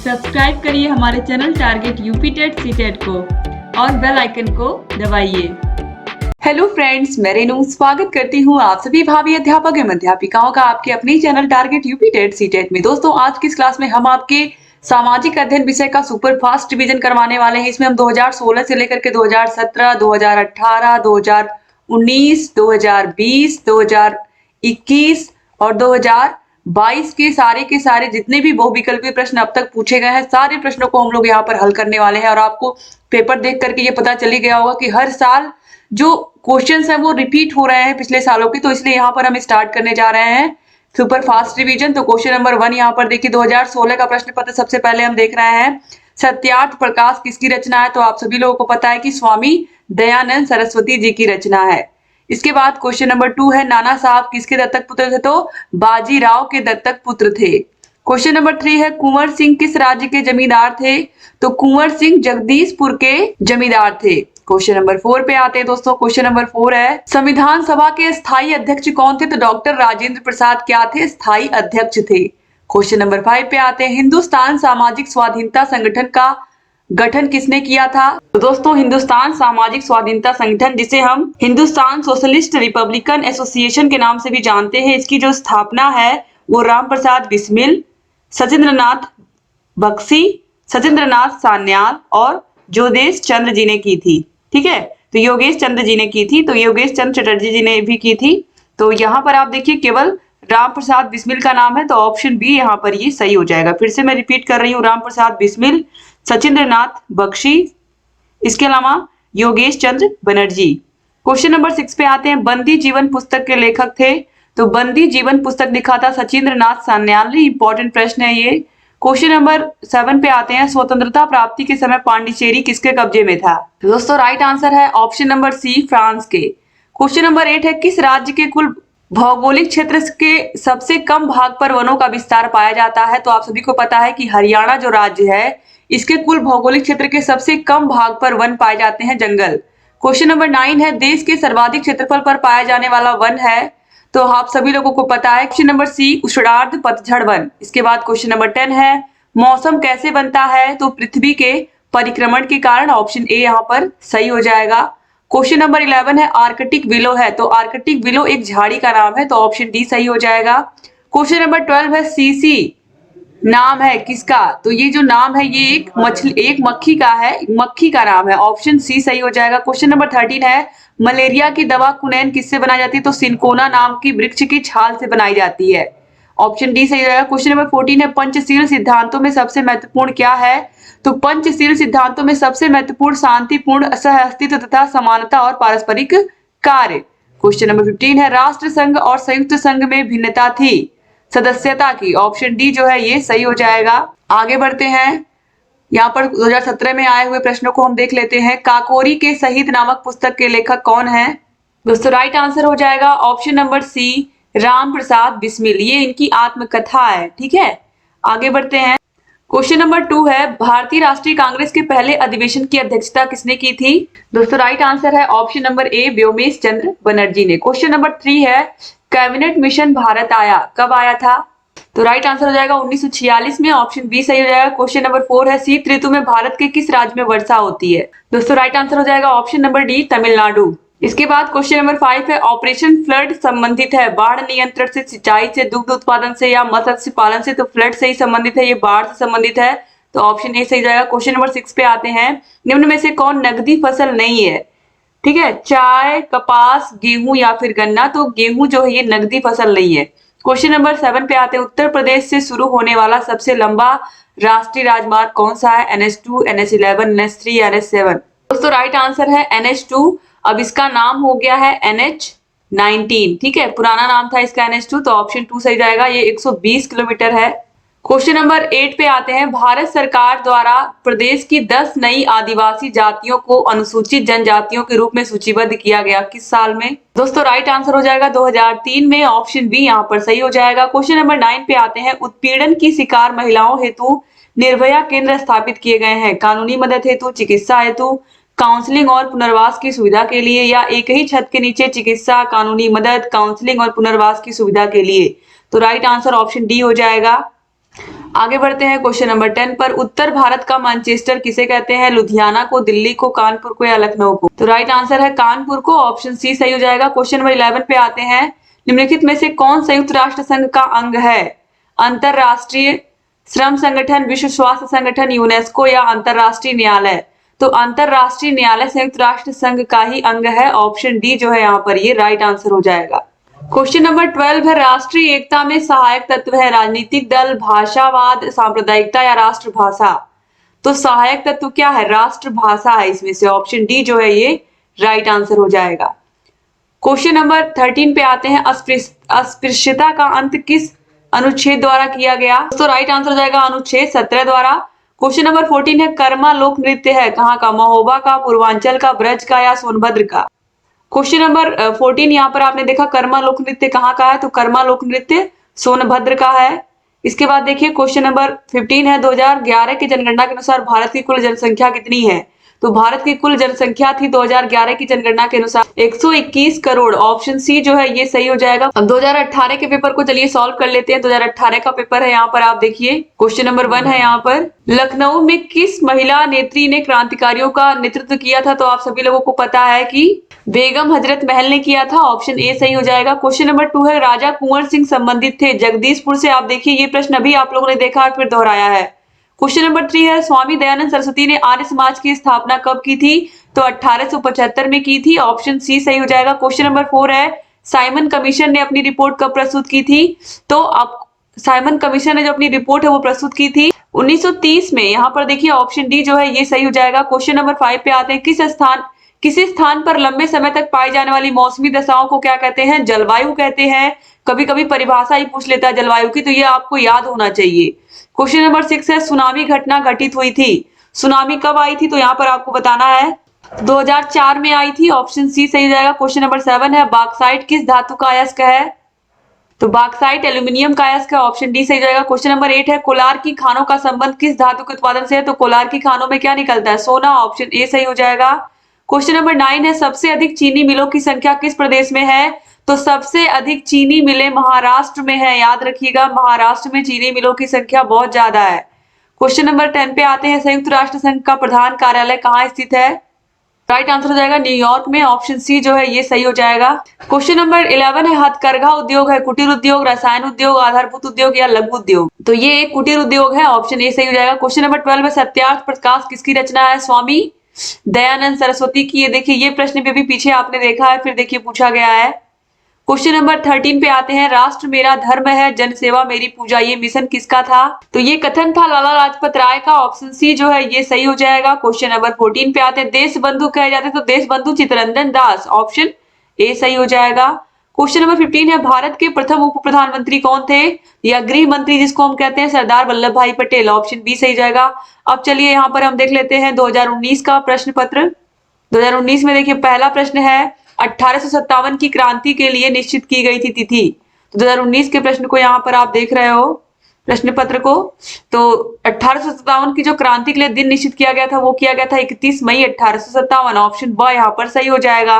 Subscribe करिए हमारे channel target UP TET CTET को और बेल आइकन को दबाइए। हेलो फ्रेंड्स, मैं रेनू स्वागत करती हूँ आप सभी भावी अध्यापक एवं अध्यापिकाओं का आपके अपने channel target UP TET CTET में। दोस्तों, आज की इस क्लास में हम आपके सामाजिक अध्ययन विषय का सुपर फास्ट रिवीजन करवाने वाले हैं। इसमें हम 2016 से लेकर के 2017, 2018, 2019, 2020, 2021 और 2022 के सारे जितने भी बहुविकल्पीय प्रश्न अब तक पूछे गए हैं, सारे प्रश्नों को हम लोग यहाँ पर हल करने वाले हैं। और आपको पेपर देख करके ये पता चली गया होगा कि हर साल जो क्वेश्चंस हैं वो रिपीट हो रहे हैं पिछले सालों के, तो इसलिए यहाँ पर हम स्टार्ट करने जा रहे हैं सुपर फास्ट रिवीजन। तो क्वेश्चन नंबर 1 यहाँ पर देखिए, 2016 का प्रश्न पत्र सबसे पहले हम देख रहे हैं। सत्यार्थ प्रकाश किसकी रचना है? तो आप सभी लोगों को पता है कि स्वामी दयानंद सरस्वती जी की रचना है। इसके बाद क्वेश्चन नंबर 2 है, नाना साहब किसके दत्तक पुत्र थे? तो बाजीराव के दत्तक पुत्र थे। क्वेश्चन नंबर 3 है, कुंवर सिंह किस राज्य के जमींदार थे? तो कुंवर सिंह जगदीशपुर के जमींदार थे। क्वेश्चन नंबर 4 पे आते हैं दोस्तों। क्वेश्चन नंबर 4 है, संविधान सभा के स्थायी अध्यक्ष कौन थे? तो डॉक्टर राजेंद्र प्रसाद क्या थे? स्थायी अध्यक्ष थे। क्वेश्चन नंबर 5 पे आते हैं, हिंदुस्तान सामाजिक स्वाधीनता संगठन का गठन किसने किया था? तो दोस्तों, हिंदुस्तान सामाजिक स्वाधीनता संगठन, जिसे हम हिंदुस्तान सोशलिस्ट रिपब्लिकन एसोसिएशन के नाम से भी जानते हैं, इसकी जो स्थापना है वो राम प्रसाद बिस्मिल, सचिंद्रनाथ बख्शी, सचिंद्रनाथ सान्याल और जोगेश चंद्र जी ने की थी। ठीक है, तो योगेश चंद्र जी ने की थी, तो योगेश चंद्र चटर्जी जी ने भी की थी। तो यहाँ पर आप देखिए केवल राम प्रसाद बिस्मिल का नाम है, तो ऑप्शन बी यहाँ पर ये सही हो जाएगा। फिर से मैं रिपीट कर रही हूँ, राम प्रसाद बिस्मिल, सचिंद्रनाथ बख्शी, इसके अलावा योगेश चंद्र बनर्जी। क्वेश्चन नंबर 6 पे आते हैं, बंदी जीवन पुस्तक के लेखक थे? तो बंदी जीवन पुस्तक लिखा था सचिंद्रनाथ सान्याल ने। इंपॉर्टेंट प्रश्न है ये। क्वेश्चन नंबर 7 पे आते हैं, स्वतंत्रता प्राप्ति के समय पांडिचेरी किसके कब्जे में था? तो दोस्तों, राइट आंसर है ऑप्शन नंबर सी, फ्रांस के। क्वेश्चन नंबर 8 है, किस राज्य के कुल भौगोलिक क्षेत्र के सबसे कम भाग पर वनों का विस्तार पाया जाता है? तो आप सभी को पता है कि हरियाणा जो राज्य है, इसके कुल भौगोलिक क्षेत्र के सबसे कम भाग पर वन पाए जाते हैं, जंगल। क्वेश्चन नंबर 9 है, देश के सर्वाधिक क्षेत्रफल पर पाया जाने वाला वन है? तो आप सभी लोगों को पता है, ऑप्शन नंबर सी, उष्णार्ध पतझड़ वन। इसके बाद क्वेश्चन नंबर 10 है, मौसम कैसे बनता है? तो पृथ्वी के परिक्रमण के कारण। ऑप्शन ए यहाँ पर सही हो जाएगा। क्वेश्चन नंबर 11 है, आर्कटिक विलो है? तो आर्कटिक विलो एक झाड़ी का नाम है, तो ऑप्शन डी सही हो जाएगा। क्वेश्चन नंबर 12 है, सीसी नाम है किसका? तो ये जो नाम है ये एक मछली, एक मक्खी का है, मक्खी का नाम है। ऑप्शन सी सही हो जाएगा। क्वेश्चन नंबर 13 है, मलेरिया की दवा कुनैन किससे बनाई जाती है? तो सिंकोना नाम की वृक्ष की छाल से बनाई जाती है। ऑप्शन डी सही हो जाएगा। क्वेश्चन नंबर 14 है, पंचशील सिद्धांतों में सबसे महत्वपूर्ण क्या है? तो पंचशील सिद्धांतों में सबसे महत्वपूर्ण शांतिपूर्ण सहअस्तित्व तथा समानता और पारस्परिक कार्य। क्वेश्चन नंबर 15 है, राष्ट्र संघ और संयुक्त संघ में भिन्नता थी सदस्यता की। ऑप्शन डी जो है ये सही हो जाएगा। आगे बढ़ते हैं, यहाँ पर 2017 में आए हुए प्रश्नों को हम देख लेते हैं। काकोरी के शहीद नामक पुस्तक के लेखक कौन है? दोस्तों, राइट आंसर हो जाएगा option number C, Ram Prasad Bismil. ये इनकी आत्मकथा है। ठीक है, आगे बढ़ते हैं। क्वेश्चन नंबर 2 है, भारतीय राष्ट्रीय कांग्रेस के पहले अधिवेशन की अध्यक्षता किसने की थी? दोस्तों, राइट आंसर है ऑप्शन नंबर ए, व्योमेश चंद्र बनर्जी ने। क्वेश्चन नंबर 3 है, कैबिनेट मिशन भारत आया कब आया था? तो राइट आंसर हो जाएगा 1946 में। ऑप्शन बी सही हो जाएगा। क्वेश्चन नंबर 4 है, शीत ऋतु में भारत के किस राज्य में वर्षा होती है? दोस्तों, राइट आंसर हो जाएगा ऑप्शन नंबर डी, तमिलनाडु। इसके बाद क्वेश्चन नंबर 5 है, ऑपरेशन फ्लड संबंधित है बाढ़ नियंत्रण से, सिंचाई से, दुग्ध उत्पादन से या मत्स्य पालन से? तो फ्लड से ही संबंधित है, ये बाढ़ से संबंधित है, तो ऑप्शन ए सही जाएगा। क्वेश्चन नंबर 6 पे आते हैं, निम्न में से कौन नगदी फसल नहीं है? ठीक है, चाय, कपास, गेहूं या फिर गन्ना? तो गेहूं जो है ये नगदी फसल नहीं है। क्वेश्चन नंबर 7 पे आते हैं, उत्तर प्रदेश से शुरू होने वाला सबसे लंबा राष्ट्रीय राजमार्ग कौन सा है? NH2, NH11, NH3, NH7? दोस्तों, राइट आंसर है NH2। अब इसका नाम हो गया है NH19। ठीक है, पुराना नाम था इसका NH2, तो ऑप्शन 2 सही जाएगा। ये 120 किलोमीटर है। क्वेश्चन नंबर 8 पे आते हैं, भारत सरकार द्वारा प्रदेश की 10 नई आदिवासी जातियों को अनुसूचित जनजातियों के रूप में सूचीबद्ध किया गया किस साल में? दोस्तों, राइट आंसर हो जाएगा 2003 में। ऑप्शन बी यहाँ पर सही हो जाएगा। क्वेश्चन नंबर 9 पे आते हैं, उत्पीड़न की शिकार महिलाओं हेतु निर्भया केंद्र स्थापित किए गए हैं कानूनी मदद हेतु, चिकित्सा हेतु, काउंसलिंग और पुनर्वास की सुविधा के लिए, या एक ही छत के नीचे चिकित्सा, कानूनी मदद, काउंसलिंग और पुनर्वास की सुविधा के लिए? तो राइट आंसर ऑप्शन डी हो जाएगा। आगे बढ़ते हैं क्वेश्चन नंबर 10 पर। उत्तर भारत का मैनचेस्टर किसे कहते हैं? लुधियाना को, दिल्ली को, कानपुर को या लखनऊ को? तो राइट आंसर है कानपुर को, ऑप्शन सी सही हो जाएगा। क्वेश्चन नंबर 11 पे आते हैं। निम्नलिखित में से कौन संयुक्त राष्ट्र संघ का अंग है? अंतरराष्ट्रीय श्रम संगठन, विश्व स्वास्थ्य संगठन, यूनेस्को या अंतरराष्ट्रीय न्यायालय? तो अंतरराष्ट्रीय न्यायालय संयुक्त राष्ट्र संघ का ही अंग है, ऑप्शन डी जो है यहाँ पर ये राइट आंसर हो जाएगा। क्वेश्चन नंबर 12 है। राष्ट्रीय एकता में सहायक तत्व है राजनीतिक दल, भाषावाद, सांप्रदायिकता या राष्ट्रभाषा? तो सहायक तत्व क्या है? राष्ट्रभाषा है इसमें से, ऑप्शन डी जो है ये राइट आंसर हो जाएगा। क्वेश्चन नंबर 13 पे आते हैं। अस्पृश्यता का अंत किस अनुच्छेद द्वारा किया गया? तो राइट आंसर हो जाएगा अनुच्छेद 17 द्वारा। क्वेश्चन नंबर 14 है। कर्मा लोक नृत्य है कहाँ का? महोबा का, पूर्वांचल का, ब्रज का या सोनभद्र का? क्वेश्चन नंबर 14 यहाँ पर आपने देखा कर्मा लोक नृत्य कहाँ का है? तो कर्मा लोक नृत्य सोनभद्र का है। इसके बाद देखिए क्वेश्चन नंबर 15 है। 2011 की जनगणना के अनुसार भारत की कुल जनसंख्या कितनी है? तो भारत की कुल जनसंख्या थी 2011 की जनगणना के अनुसार 121 करोड़, ऑप्शन सी जो है ये सही हो जाएगा। अब 2018 के पेपर को चलिए सॉल्व कर लेते हैं। 2018 का पेपर है, यहाँ पर आप देखिए क्वेश्चन नंबर 1 है यहाँ पर। लखनऊ में किस महिला नेत्री ने क्रांतिकारियों का नेतृत्व किया था? तो आप सभी लोगों को पता है कि बेगम हजरत महल ने किया था, ऑप्शन ए सही हो जाएगा। क्वेश्चन नंबर 2 है। राजा कुंवर सिंह संबंधित थे जगदीशपुर से? आप देखिए ये प्रश्न अभी आप लोगों ने देखा और फिर दोहराया है। क्वेश्चन नंबर 3 है। स्वामी दयानंद सरस्वती ने आर्य समाज की स्थापना कब की थी? तो 1875 में की थी, ऑप्शन सी सही हो जाएगा। क्वेश्चन नंबर 4 है। साइमन कमीशन ने अपनी रिपोर्ट कब प्रस्तुत की थी? तो आप साइमन कमीशन ने जो अपनी रिपोर्ट है वो प्रस्तुत की थी 1930 में। यहाँ पर देखिए ऑप्शन डी जो है ये सही हो जाएगा। क्वेश्चन नंबर 5 पे आते हैं। किसी स्थान पर लंबे समय तक पाई जाने वाली मौसमी दशाओं को क्या कहते हैं? जलवायु कहते हैं। कभी कभी परिभाषा ही पूछ लेता है जलवायु की, तो ये आपको याद होना चाहिए। क्वेश्चन नंबर 6 है। सुनामी घटना घटित हुई थी, सुनामी कब आई थी? तो यहाँ पर आपको बताना है 2004 में आई थी, ऑप्शन सी सही हो जाएगा। क्वेश्चन नंबर 7 है। बॉक्साइट किस धातु का अयस्क है? तो बॉक्साइट एल्यूमिनियम का अयस्क है, ऑप्शन डी सही हो जाएगा। क्वेश्चन नंबर 8 है। कोलार की खानों का संबंध किस धातु के उत्पादन से है? तो कोलार की खानों में क्या निकलता है? सोना, ऑप्शन ए सही हो जाएगा। क्वेश्चन नंबर 9 है। सबसे अधिक चीनी मिलों की संख्या किस प्रदेश में है? तो सबसे अधिक चीनी मिलें महाराष्ट्र में है, याद रखिएगा महाराष्ट्र में चीनी मिलों की संख्या बहुत ज्यादा है। क्वेश्चन नंबर 10 पे आते हैं। संयुक्त राष्ट्र संघ का प्रधान कार्यालय कहाँ स्थित है? राइट आंसर हो जाएगा न्यूयॉर्क में, ऑप्शन सी जो है ये सही हो जाएगा। क्वेश्चन नंबर 11 है। हथकरघा उद्योग है कुटीर उद्योग, रसायन उद्योग, आधारभूत उद्योग या लघु उद्योग? तो ये एक कुटीर उद्योग है, ऑप्शन ए सही हो जाएगा। क्वेश्चन नंबर 12 है। सत्यार्थ प्रकाश किसकी रचना है? स्वामी दयानंद सरस्वती की। ये देखिए ये प्रश्न भी अभी पीछे आपने देखा है, फिर देखिए पूछा गया है। क्वेश्चन नंबर 13 पे आते हैं। राष्ट्र मेरा धर्म है, जन सेवा मेरी पूजा, ये मिशन किसका था? तो ये कथन था लाला लाजपत राय का, ऑप्शन सी जो है ये सही हो जाएगा। क्वेश्चन नंबर 14 पे आते हैं। देश बंधु कहे जाते तो देश बंधु चित्तरंजन दास, ऑप्शन ए सही हो जाएगा। क्वेश्चन नंबर 15 है। भारत के प्रथम उप प्रधानमंत्री कौन थे? या गृह मंत्री जिसको हम कहते हैं? सरदार वल्लभ भाई पटेल, ऑप्शन बी सही जाएगा। अब चलिए यहाँ पर हम देख लेते हैं 2019 का प्रश्न पत्र। 2019 में देखिए पहला प्रश्न है। 1857 की क्रांति के लिए निश्चित की गई थी तिथि। तो 2019 के प्रश्न को यहाँ पर आप देख रहे हो प्रश्न पत्र को। तो 1857 की जो क्रांति के लिए दिन निश्चित किया गया था वो किया गया था 31 मई 1857, ऑप्शन ब यहाँ पर सही हो जाएगा।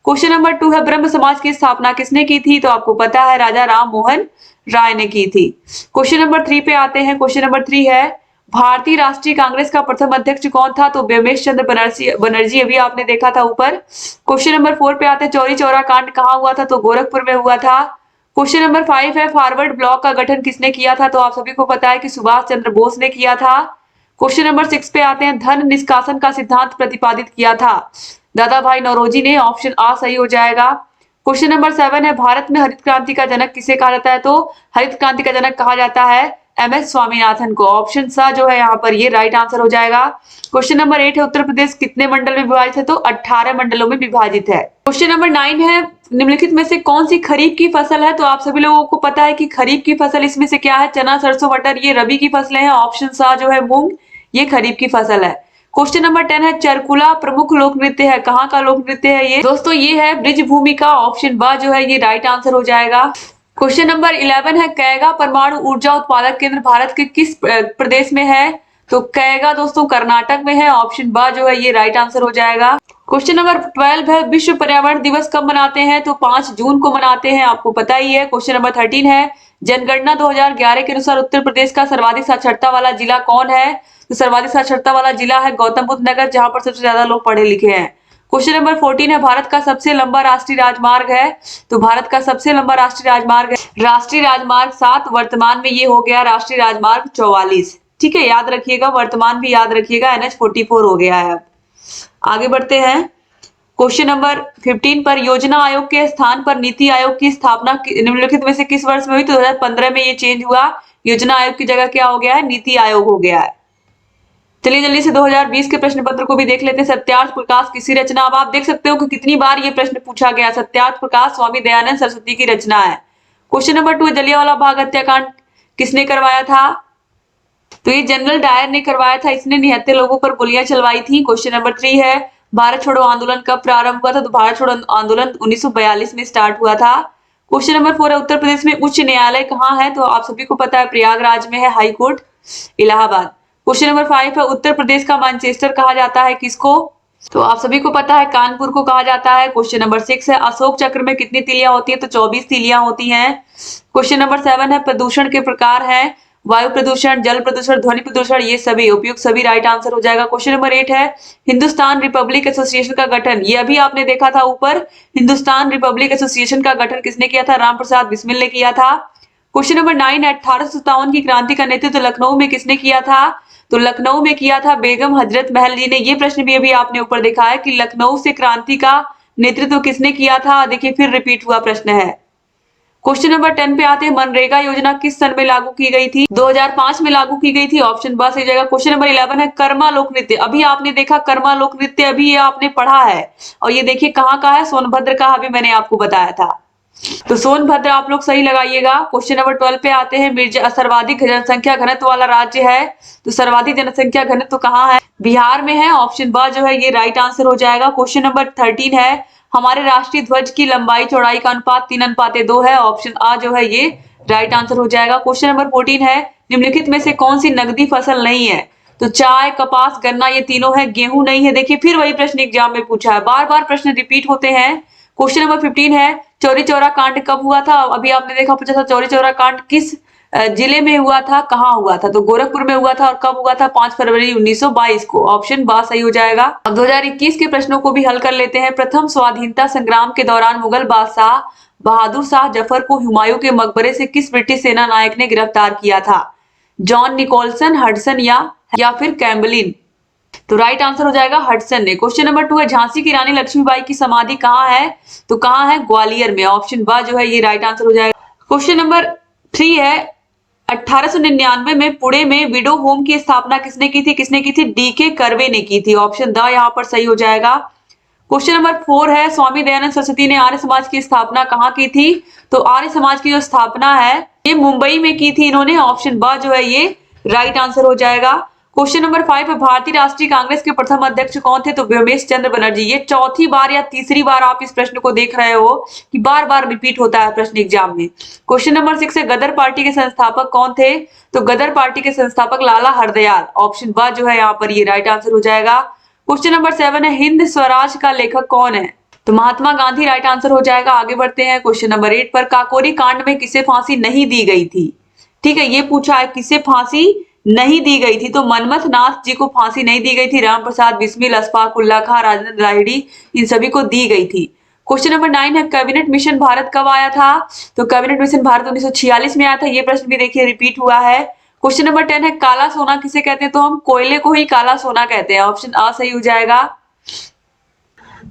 क्वेश्चन नंबर 2 है। ब्रह्म समाज की स्थापना किसने की थी? तो आपको पता है राजा राम मोहन राय ने की थी। क्वेश्चन नंबर 3 पे आते हैं। क्वेश्चन नंबर 3 है। भारतीय राष्ट्रीय कांग्रेस का प्रथम अध्यक्ष कौन था? तो ब्योमेश चंद्र बनर्जी, अभी आपने देखा था ऊपर। क्वेश्चन नंबर 4 पे आते हैं। चौरी चौरा कांड कहाँ हुआ था? तो गोरखपुर में हुआ था। क्वेश्चन नंबर 5 है। फॉरवर्ड ब्लॉक का गठन किसने किया था? तो आप सभी को पता है कि सुभाष चंद्र बोस ने किया था। क्वेश्चन नंबर 6 पे आते हैं। धन निष्कासन का सिद्धांत प्रतिपादित किया था दादा भाई नौरोजी ने, ऑप्शन आ सही हो जाएगा। क्वेश्चन नंबर 7 है। भारत में हरित क्रांति का जनक किसे कहा जाता है? तो हरित क्रांति का जनक कहा जाता है एमएस स्वामीनाथन को, ऑप्शन सा जो है यहाँ पर ये राइट आंसर हो जाएगा। क्वेश्चन नंबर 8 है। उत्तर प्रदेश कितने मंडल में विभाजित है? तो 18 मंडलों में विभाजित है। क्वेश्चन नंबर 9 है। निम्नलिखित में से कौन सी खरीफ की फसल है? तो आप सभी लोगों को पता है कि खरीफ की फसल इसमें से क्या है? चना, सरसों, मटर, ये रबी की फसलें हैं, ऑप्शन सा जो है मूंग, ये खरीफ की फसल है। क्वेश्चन नंबर 10 है। चरकुला प्रमुख लोक नृत्य है, कहाँ का लोक नृत्य है ये? दोस्तों ये है ब्रिजभूमि का, ऑप्शन ब जो है ये राइट आंसर हो जाएगा। क्वेश्चन नंबर 11 है। कैगा परमाणु ऊर्जा उत्पादक केंद्र भारत के किस प्रदेश में है? तो कैगा दोस्तों कर्नाटक में है, ऑप्शन ब जो है ये राइट आंसर हो जाएगा। क्वेश्चन नंबर 12 है। विश्व पर्यावरण दिवस कब मनाते हैं? तो 5 जून को मनाते हैं, आपको पता ही है। क्वेश्चन नंबर 13 है। जनगणना 2011 के अनुसार उत्तर प्रदेश का सर्वाधिक साक्षरता वाला जिला कौन है? तो सर्वाधिक साक्षरता वाला जिला है गौतम बुद्ध नगर, जहां पर सबसे ज्यादा लोग पढ़े लिखे हैं। क्वेश्चन नंबर 14 है, भारत का सबसे लंबा राष्ट्रीय राजमार्ग है? तो भारत का सबसे लंबा राष्ट्रीय राजमार्ग है राष्ट्रीय राजमार्ग 7, वर्तमान में ये हो गया राष्ट्रीय राजमार्ग 44। ठीक है, याद रखिएगा, वर्तमान भी याद रखिएगा, NH 44 हो गया है। अब आगे बढ़ते हैं क्वेश्चन नंबर 15 पर, योजना आयोग के स्थान पर नीति आयोग की स्थापना निम्नलिखित में से किस वर्ष में हुई? तो 2015 में ये चेंज हुआ, योजना आयोग की जगह क्या हो गया है? नीति आयोग हो गया है। चलिए जल्दी से 2020 के प्रश्न पत्र को भी देख लेते हैं। सत्यार्थ प्रकाश किसी रचना? अब आप देख सकते हो कि कितनी बार ये प्रश्न पूछा गया। सत्यार्थ प्रकाश स्वामी दयानंद सरस्वती की रचना है। क्वेश्चन नंबर 2, जलियांवाला बाग हत्याकांड किसने करवाया था? तो ये जनरल डायर ने करवाया था, इसने निहत्थे लोगों पर गोलियां चलवाई थी। क्वेश्चन नंबर 3 है, भारत छोड़ो आंदोलन कब प्रारंभ हुआ था? तो भारत छोड़ो आंदोलन 1942 में स्टार्ट हुआ था। क्वेश्चन नंबर 4 है, उत्तर प्रदेश में उच्च न्यायालय कहाँ है? तो आप सभी को पता है प्रयागराज में है, high court Allahabad. Question number 5 है, उत्तर प्रदेश का मैनचेस्टर कहा जाता है किसको? तो आप सभी को पता है कानपुर को कहा जाता है। क्वेश्चन नंबर 6 है, अशोक चक्र में कितनी तीलियां होती है? तो 24 तीलियां होती हैं। क्वेश्चन नंबर 7 है, प्रदूषण के प्रकार है? वायु प्रदूषण, जल प्रदूषण, ध्वनि प्रदूषण, ये सभी उपयुक्त सभी राइट आंसर हो जाएगा। क्वेश्चन नंबर 8 है, हिंदुस्तान रिपब्लिक एसोसिएशन का गठन, ये अभी आपने देखा था ऊपर, हिंदुस्तान रिपब्लिक एसोसिएशन का गठन किसने किया था? राम प्रसाद बिस्मिल ने किया था। क्वेश्चन नंबर 9 है, 1857 की क्रांति का नेतृत्व लखनऊ में किसने किया था? तो लखनऊ में किया था बेगम हजरत महल जी ने। ये प्रश्न भी अभी आपने ऊपर देखा है कि लखनऊ से क्रांति का नेतृत्व किसने किया था। देखिए फिर रिपीट हुआ प्रश्न है। क्वेश्चन नंबर 10 पे आते हैं, मनरेगा योजना किस सन में लागू की गई थी? 2005 में लागू की गई थी, ऑप्शन बी सही जाएगा। क्वेश्चन नंबर 11 है, कर्मा लोक नृत्य, अभी आपने देखा कर्मा लोक नृत्य, अभी ये आपने पढ़ा है और ये देखिए कहाँ का है? सोनभद्र का, अभी मैंने आपको बताया था, तो सोनभद्र आप लोग सही लगाइएगा। क्वेश्चन नंबर 12 पे आते हैं, मिर्जा सर्वाधिक जनसंख्या घनत्व वाला राज्य है? तो सर्वाधिक जनसंख्या घनत्व कहाँ है? बिहार में है, ऑप्शन बी जो है ये राइट आंसर हो जाएगा। क्वेश्चन नंबर 13 है, हमारे राष्ट्रीय ध्वज की लंबाई चौड़ाई का अनुपात 3:2 है, ऑप्शन आ जो है ये राइट आंसर हो जाएगा। क्वेश्चन नंबर 14 है, निम्नलिखित में से कौन सी नकदी फसल नहीं है? तो चाय, कपास, गन्ना, ये तीनों है, गेहूं नहीं है। देखिए फिर वही प्रश्न एग्जाम में पूछा है, बार बार प्रश्न रिपीट होते हैं। क्वेश्चन नंबर 15 है, चौरी चौरा कांड कब हुआ था? अभी आपने देखा पूछा था, चौरी चौरा कांड किस जिले में हुआ था, कहाँ हुआ था? तो गोरखपुर में हुआ था, और कब हुआ था? 5 फरवरी 1922 को, ऑप्शन बी सही हो जाएगा। अब 2021 के प्रश्नों को भी हल कर लेते हैं। प्रथम स्वाधीनता संग्राम के दौरान मुगल बादशाह बहादुर शाह जफर को हुमायूं के मकबरे से किस ब्रिटिश सेना नायक ने गिरफ्तार किया था? जॉन निकोलसन, हडसन या फिर कैम्बलिन? तो राइट आंसर हो जाएगा हडसन ने। क्वेश्चन नंबर 2 है, झांसी की रानी लक्ष्मीबाई की समाधि कहाँ है? तो कहाँ है? ग्वालियर में, ऑप्शन बी जो है ये राइट आंसर हो जाएगा। क्वेश्चन नंबर 3 है, 1899 में पुणे में विडो होम की स्थापना किसने की थी? किसने की थी? DK कर्वे ने की थी, ऑप्शन द यहाँ पर सही हो जाएगा। क्वेश्चन नंबर 4 है, स्वामी दयानंद सरस्वती ने आर्य समाज की स्थापना कहाँ की थी? तो आर्य समाज की जो स्थापना है ये मुंबई में की थी इन्होंने, ऑप्शन ब जो है ये राइट आंसर हो जाएगा। क्वेश्चन नंबर 5 है, भारतीय राष्ट्रीय कांग्रेस के प्रथम अध्यक्ष कौन थे? तो व्योमेश चंद्र बनर्जी। ये चौथी बार या तीसरी बार आप इस प्रश्न को देख रहे हो कि बार बार रिपीट होता है प्रश्न एग्जाम में। क्वेश्चन नंबर 6 है, गदर पार्टी के संस्थापक कौन थे? तो गदर पार्टी के संस्थापक लाला हरदयाल, ऑप्शन ब जो है यहाँ पर ये राइट आंसर हो जाएगा। क्वेश्चन नंबर 7 है, हिंद स्वराज का लेखक कौन है? तो महात्मा गांधी राइट आंसर हो जाएगा। आगे बढ़ते हैं क्वेश्चन नंबर 8 पर, काकोरी कांड में किसे फांसी नहीं दी गई थी? ठीक है, ये पूछा है किसे फांसी नहीं दी गई थी? तो मनमथ नाथ जी को फांसी नहीं दी गई थी, राम प्रसाद बिस्मिल, अशफाक उल्लाह खां, राजेंद्र राहिड़ी, इन सभी को दी गई थी। क्वेश्चन नंबर 9 है, कैबिनेट मिशन भारत कब आया था? तो कैबिनेट मिशन भारत 1946 में आया था, ये प्रश्न भी देखिए रिपीट हुआ है। क्वेश्चन नंबर 10 है, काला सोना किसे कहते हैं? तो हम कोयले को ही काला सोना कहते हैं, ऑप्शन आ सही हो जाएगा।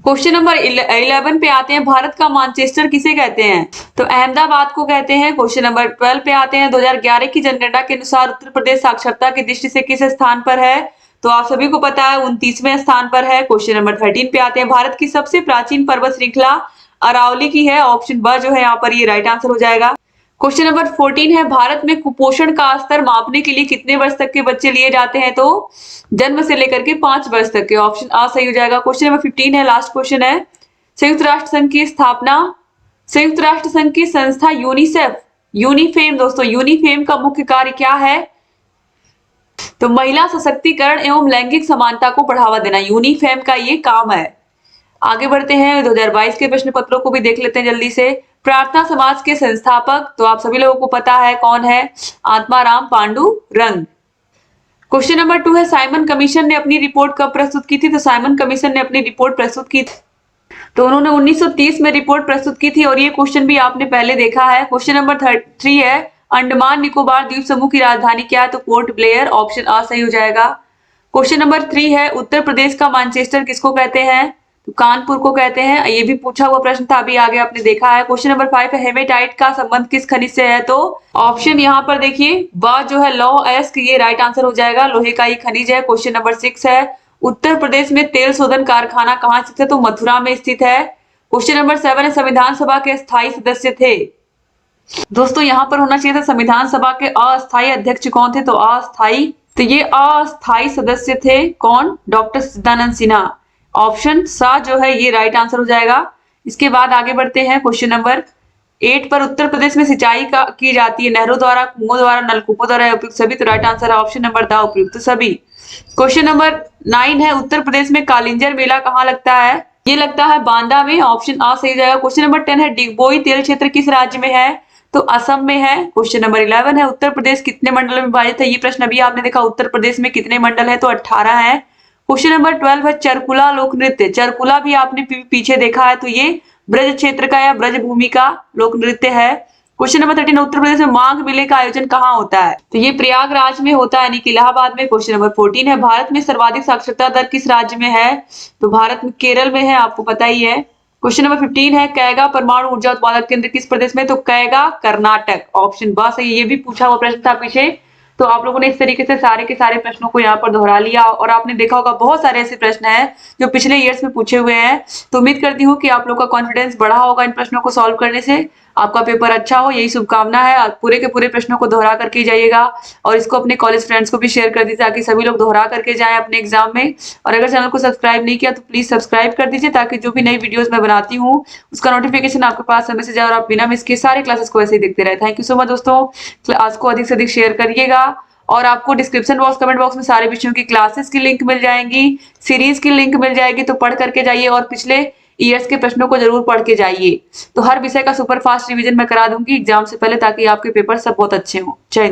क्वेश्चन नंबर 11 पे आते हैं, भारत का मैनचेस्टर किसे कहते हैं? तो अहमदाबाद को कहते हैं। क्वेश्चन नंबर 12 पे आते हैं, 2011 की जनगणना के अनुसार उत्तर प्रदेश साक्षरता की दृष्टि से किस स्थान पर है? तो आप सभी को पता है 29वें स्थान पर है। क्वेश्चन नंबर 13 पे आते हैं, भारत की सबसे प्राचीन पर्वत श्रृंखला अरावली की है, ऑप्शन ब जो है यहाँ पर ये राइट आंसर हो जाएगा। क्वेश्चन नंबर 14 है, भारत में कुपोषण का स्तर मापने के लिए कितने वर्ष तक के बच्चे लिए जाते हैं? तो जन्म से लेकर के 5 वर्ष तक के, ऑप्शन आ सही हो जाएगा। क्वेश्चन नंबर 15 है, लास्ट क्वेश्चन है, संयुक्त राष्ट्र संघ की स्थापना, संयुक्त राष्ट्र संघ की संस्था यूनिसेफ, यूनिफेम, दोस्तों यूनिफेम का मुख्य कार्य क्या है? तो महिला सशक्तिकरण एवं लैंगिक समानता को बढ़ावा देना, यूनिफेम का ये काम है। आगे बढ़ते हैं 2022 के प्रश्न पत्रों को भी देख लेते हैं जल्दी से। प्रार्थना समाज के संस्थापक तो आप सभी लोगों को पता है कौन है, आत्माराम पांडुरंग। क्वेश्चन नंबर 2 है साइमन कमीशन ने अपनी रिपोर्ट कब प्रस्तुत की थी? तो साइमन कमीशन ने अपनी रिपोर्ट प्रस्तुत की थी तो उन्होंने 1930 में रिपोर्ट प्रस्तुत की थी और ये क्वेश्चन भी आपने पहले देखा है। क्वेश्चन नंबर 3 है अंडमान निकोबार द्वीप समूह की राजधानी क्या है? तो पोर्ट ब्लेयर, ऑप्शन आ सही हो जाएगा। क्वेश्चन नंबर 3 है उत्तर प्रदेश का मैनचेस्टर किसको कहते हैं? तो कानपुर को कहते हैं। ये भी पूछा हुआ प्रश्न था, अभी आगे आपने देखा है। क्वेश्चन नंबर 5 है हेमेटाइट का संबंध किस खनिज से है? तो ऑप्शन यहाँ पर देखिए ब जो है लौह अयस्क, ये राइट आंसर हो जाएगा, लोहे का ही खनिज है। क्वेश्चन नंबर 6 है उत्तर प्रदेश में तेल शोधन कारखाना कहाँ स्थित है? तो मथुरा में स्थित है। क्वेश्चन नंबर 7 है संविधान सभा के स्थायी सदस्य थे। दोस्तों यहाँ पर होना चाहिए था संविधान सभा के अस्थायी अध्यक्ष कौन थे? तो अस्थायी, तो ये अस्थायी सदस्य थे कौन? डॉक्टर सच्चिदानंद सिन्हा। ऑप्शन सा जो है ये राइट आंसर हो जाएगा। इसके बाद आगे बढ़ते हैं क्वेश्चन नंबर 8 पर उत्तर प्रदेश में सिंचाई की जाती है नहरों द्वारा, कुओं द्वारा, नलकूपों द्वारा, उपयुक्त सभी। तो राइट आंसर है ऑप्शन नंबर द उपयुक्त सभी। क्वेश्चन नंबर 9 है उत्तर प्रदेश में कालिंजर मेला कहाँ लगता है? ये लगता है बांदा में, ऑप्शन आ सही जाएगा। क्वेश्चन नंबर 10 है डिगबोई तेल क्षेत्र किस राज्य में है? तो असम में है। क्वेश्चन नंबर 11 है उत्तर प्रदेश कितने मंडल में विभाजित है? ये प्रश्न अभी आपने देखा, उत्तर प्रदेश में कितने मंडल है? तो 18 है। क्वेश्चन नंबर 12 है चरकुला लोक नृत्य, चरकुला भी आपने पीछे देखा है, तो ये ब्रज क्षेत्र का या ब्रज भूमि का लोक नृत्य है। क्वेश्चन नंबर 13 उत्तर प्रदेश में माघ मेले का आयोजन कहाँ होता है? तो ये प्रयागराज में होता है, यानी कि इलाहाबाद में। क्वेश्चन नंबर 14 है भारत में सर्वाधिक साक्षरता दर किस राज्य में है? तो भारत में केरल में है, आपको पता ही है। क्वेश्चन नंबर 15 है कैगा परमाणु ऊर्जा उत्पादक केंद्र किस प्रदेश में? तो कैगा कर्नाटक, ऑप्शन बा सही। ये भी पूछा हुआ प्रश्न था पीछे, तो आप लोगों ने इस तरीके से सारे के सारे प्रश्नों को यहाँ पर दोहरा लिया और आपने देखा होगा बहुत सारे ऐसे प्रश्न हैं जो पिछले ईयर्स में पूछे हुए हैं। तो उम्मीद करती हूँ कि आप लोग का कॉन्फिडेंस बढ़ा होगा इन प्रश्नों को सॉल्व करने से, आपका पेपर अच्छा हो, यही शुभकामना है। आप पूरे के पूरे प्रश्नों को दोहरा करके जाइएगा और इसको अपने कॉलेज फ्रेंड्स को भी शेयर कर दीजिए ताकि सभी लोग दोहरा करके जाएं अपने एग्जाम में। और अगर चैनल को सब्सक्राइब नहीं किया तो प्लीज सब्सक्राइब कर दीजिए ताकि जो भी नई वीडियोस मैं बनाती हूँ उसका नोटिफिकेशन आपके पास समय से जाए और आप बिना मिस किए सारे क्लासेस को ऐसे ही देखते रहे। थैंक यू सो मच दोस्तों, क्लास को अधिक से अधिक शेयर करिएगा और आपको डिस्क्रिप्शन बॉक्स, कमेंट बॉक्स में सारे विषयों की क्लासेस की लिंक मिल जाएंगी, सीरीज की लिंक मिल जाएगी, तो पढ़ करके जाइए और पिछले ईयर्स के प्रश्नों को जरूर पढ़ के जाइए। तो हर विषय का सुपर फास्ट रिवीजन मैं करा दूंगी एग्जाम से पहले ताकि आपके पेपर सब बहुत अच्छे हों। जय हिंद।